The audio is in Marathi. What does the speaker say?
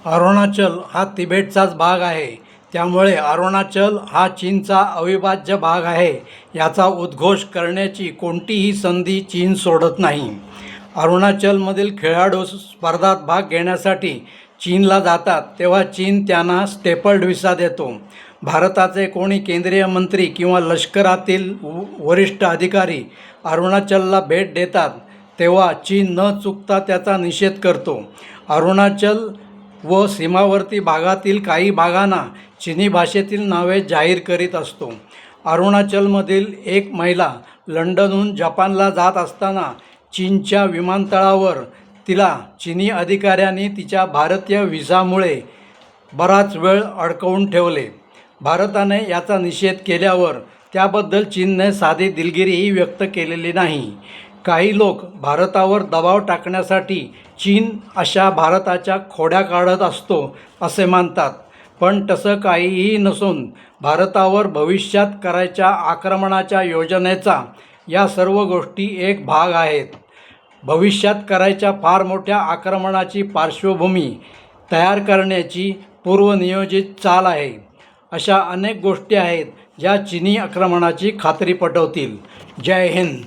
अरुणाचल हा तिबेटचाच भाग आहे. त्यामुळे अरुणाचल हा चीनचा अविभाज्य भाग आहे याचा उद्घोष करण्याची कोणतीही संधी चीन सोडत नाही. अरुणाचलमधील खेळाडू स्पर्धात भाग घेण्यासाठी चीनला जातात तेव्हा चीन त्यांना स्टेपल्ड व्हिसा देतो. भारताचे कोणी केंद्रीय मंत्री किंवा लष्करातील वरिष्ठ अधिकारी अरुणाचलला भेट देतात तेव्हा चीन न चुकता त्याचा निषेध करतो. अरुणाचल व सीमावर्ती भागातील काही भागांना चीनी भाषेतील नावे जाहीर करीत असतो. अरुणाचलमधील एक महिला लंडनहून जपानला जात असताना चीनच्या विमानतळावर तिला चीनी अधिकाऱ्यांनी तिच्या भारतीय व्हिसामुळे बराच वेळ अडकवून ठेवले. भारताने याचा निषेध केल्यावर त्याबद्दल चीनने साधी दिलगिरीही व्यक्त केलेली नाही. काही लोक भारतावर दबाव टाकण्यासाठी चीन अशा भारताच्या खोड्या काढत असतो असे मानतात, पण तसं काहीही नसून भारतावर भविष्यात करायच्या आक्रमणाच्या योजनेचा या सर्व गोष्टी एक भाग आहेत. भविष्यात करायच्या फार मोठ्या आक्रमणाची पार्श्वभूमी तयार करण्याची पूर्वनियोजित चाल आहे. अशा अनेक गोष्टी आहेत ज्या चीनी आक्रमणाची खात्री पटवतील. जय हिंद.